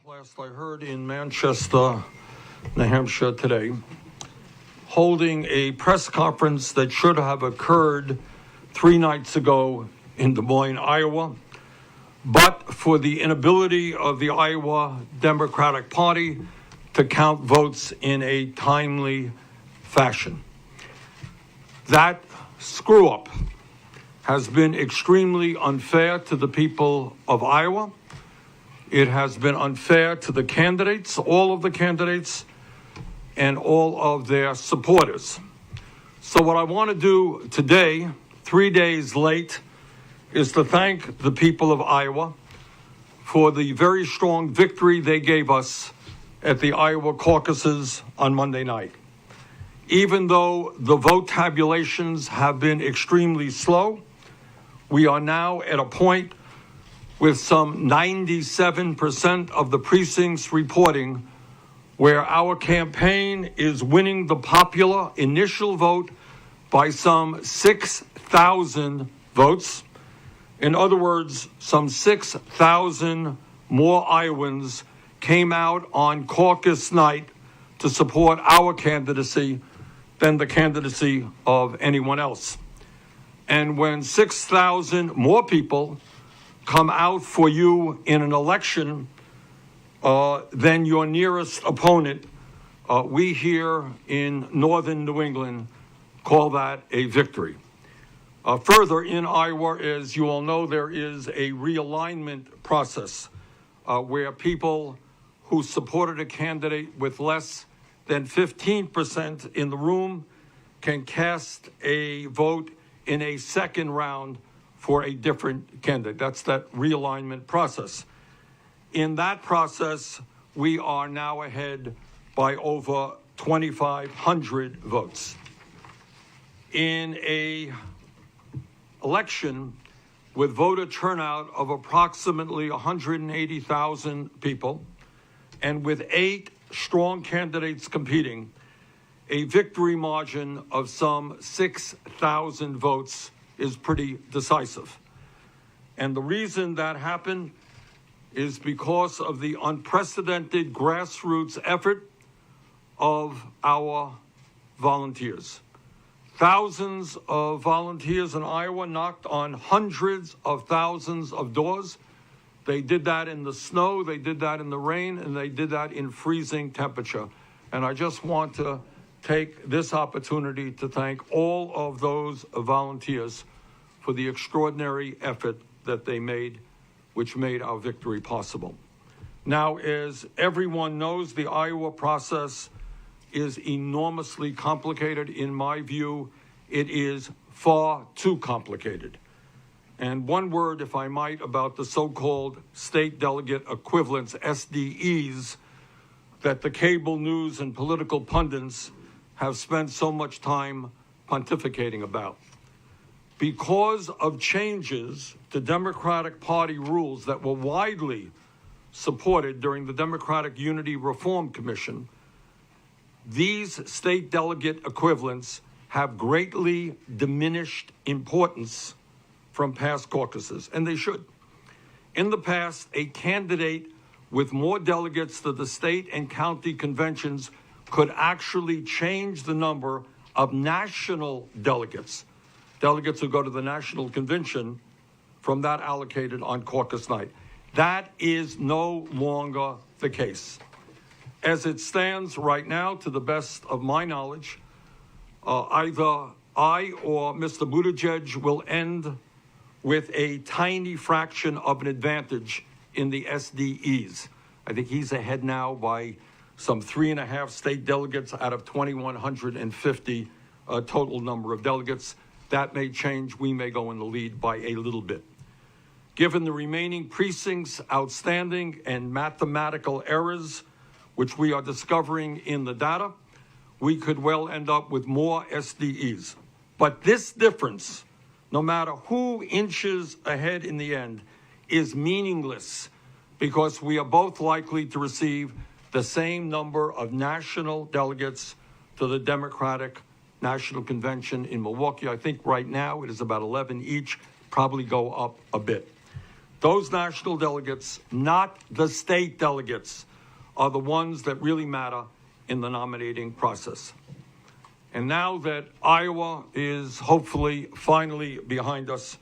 last I heard in Manchester, New Hampshire today, holding a press conference that should have occurred 3 nights ago in Des Moines, Iowa, but for the inability of the Iowa Democratic Party to count votes in a timely fashion. That screw-up has been extremely unfair to the people of Iowa. It has been unfair to the candidates, all of the candidates, and all of their supporters. So what I want to do today, 3 days late, is to thank the people of Iowa for the very strong victory they gave us at the Iowa caucuses on Monday night. Even though the vote tabulations have been extremely slow, we are now at a point with some 97% of the precincts reporting where our campaign is winning the popular initial vote by some 6,000 votes. In other words, some 6,000 more Iowans came out on caucus night to support our candidacy than the candidacy of anyone else. And when 6,000 more people come out for you in an election than your nearest opponent, we here in northern New England call that a victory. Further, in Iowa, as you all know, there is a realignment process where people who supported a candidate with less than 15% in the room can cast a vote in a second round for a different candidate. That's that realignment process. In that process, we are now ahead by over 2,500 votes. In a election with voter turnout of approximately 180,000 people, and with 8 strong candidates competing, a victory margin of some 6,000 votes is pretty decisive. And the reason that happened is because of the unprecedented grassroots effort of our volunteers. Thousands of volunteers in Iowa knocked on hundreds of thousands of doors. They did that in the snow, they did that in the rain, and they did that in freezing temperature. And I just want to take this opportunity to thank all of those volunteers for the extraordinary effort that they made, which made our victory possible. Now, as everyone knows, the Iowa process is enormously complicated. In my view, it is far too complicated. And one word, if I might, about the so-called state delegate equivalents, SDEs, that the cable news and political pundits have spent so much time pontificating about. Because of changes to Democratic Party rules that were widely supported during the Democratic Unity Reform Commission, these state delegate equivalents have greatly diminished importance from past caucuses, and they should. In the past, a candidate with more delegates to the state and county conventions could actually change the number of national delegates who go to the national convention from that allocated on caucus night. That is no longer the case. As it stands right now, to the best of my knowledge, either I or Mr. Buttigieg will end with a tiny fraction of an advantage in the SDEs. I think he's ahead now by some 3.5 state delegates out of 2,150 total number of delegates. That may change. We may go in the lead by a little bit. Given the remaining precincts outstanding and mathematical errors, which we are discovering in the data, we could well end up with more SDEs. But this difference, no matter who inches ahead in the end, is meaningless because we are both likely to receive the same number of national delegates to the Democratic National Convention in Milwaukee. I think right now it is about 11 each, probably go up a bit. Those national delegates, not the state delegates, are the ones that really matter in the nominating process. And now that Iowa is hopefully finally behind us,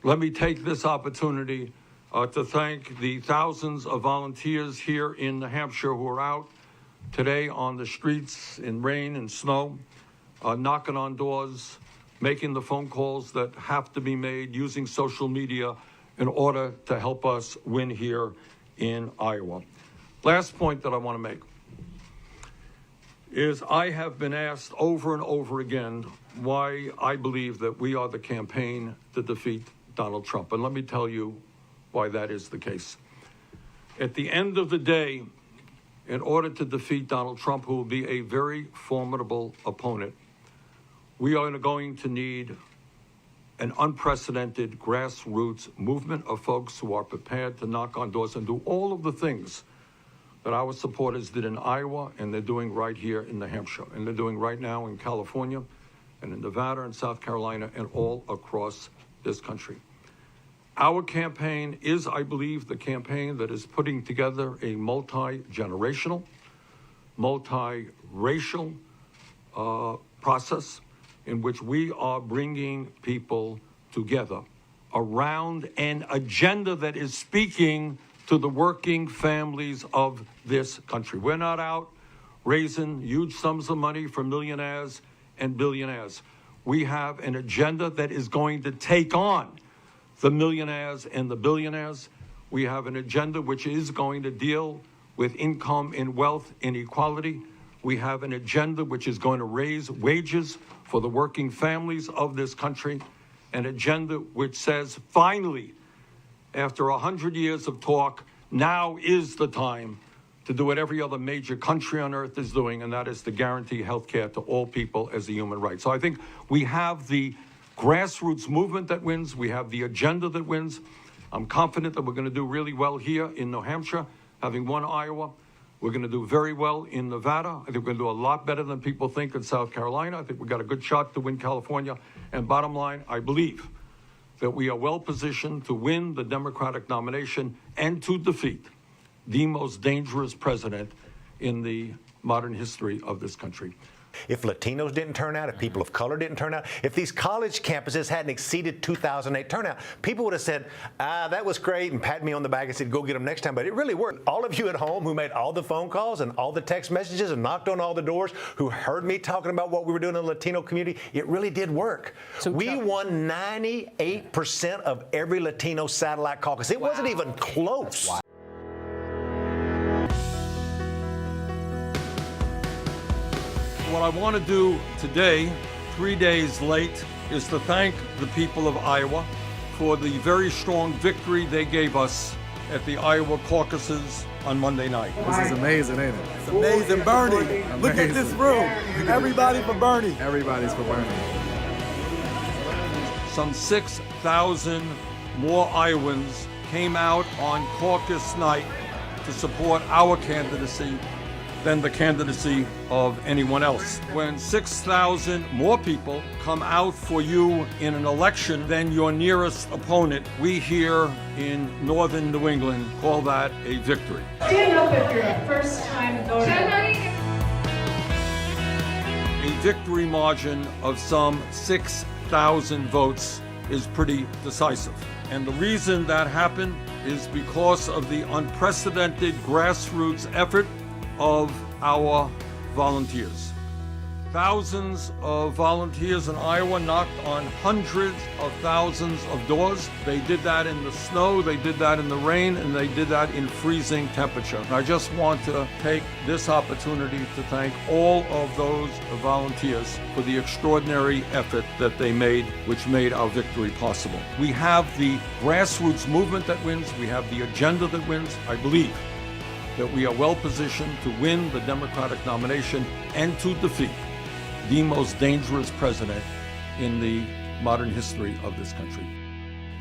let me take this opportunity to thank the thousands of volunteers here in New Hampshire who are out today on the streets in rain and snow, knocking on doors, making the phone calls that have to be made, using social media in order to help us win here in Iowa. Last point that I want to make is I have been asked over and over again why I believe that we are the campaign to defeat Donald Trump. And let me tell you why that is the case. At the end of the day, in order to defeat Donald Trump, who will be a very formidable opponent, we are going to need an unprecedented grassroots movement of folks who are prepared to knock on doors and do all of the things that our supporters did in Iowa, and they're doing right here in New Hampshire, and they're doing right now in California, and in Nevada and South Carolina, and all across this country. Our campaign is, I believe, the campaign that is putting together a multi-generational, multi-racial process in which we are bringing people together around an agenda that is speaking to the working families of this country. We're not out raising huge sums of money for millionaires and billionaires. We have an agenda that is going to take on the millionaires and the billionaires. We have an agenda which is going to deal with income and wealth inequality. We have an agenda which is going to raise wages for the working families of this country, an agenda which says, finally, after 100 years of talk, now is the time to do what every other major country on earth is doing, and that is to guarantee health care to all people as a human right. So I think we have the grassroots movement that wins. We have the agenda that wins. I'm confident that we're going to do really well here in New Hampshire, having won Iowa. We're going to do very well in Nevada. I think we're going to do a lot better than people think in South Carolina. I think we've got a good shot to win California. And bottom line, I believe that we are well positioned to win the Democratic nomination and to defeat the most dangerous president in the modern history of this country. If Latinos didn't turn out, if people of color didn't turn out, if these college campuses hadn't exceeded 2008 turnout, people would have said, that was great, and pat me on the back and said, go get them next time. But it really worked. All of you at home who made all the phone calls and all the text messages and knocked on all the doors, who heard me talking about what we were doing in the Latino community, it really did work. So we won 98% of every Latino satellite caucus. It wasn't even close. Wow. What I want to do today, 3 days late, is to thank the people of Iowa for the very strong victory they gave us at the Iowa caucuses on Monday night. This is amazing, ain't it? It's amazing. Bernie, amazing. Look at this room. Everybody for Bernie. Everybody's for Bernie. Some 6,000 more Iowans came out on caucus night to support our candidacy than the candidacy of anyone else. When 6,000 more people come out for you in an election than your nearest opponent, we here in northern New England call that a victory. Stand up if you're a first-time voter. A victory margin of some 6,000 votes is pretty decisive. And the reason that happened is because of the unprecedented grassroots effort of our volunteers. Thousands of volunteers in Iowa knocked on hundreds of thousands of doors. They did that in the snow, they did that in the rain, and they did that in freezing temperature. And I just want to take this opportunity to thank all of those volunteers for the extraordinary effort that they made, which made our victory possible. We have the grassroots movement that wins. We have the agenda that wins. I believe that we are well positioned to win the Democratic nomination and to defeat the most dangerous president in the modern history of this country.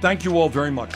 Thank you all very much.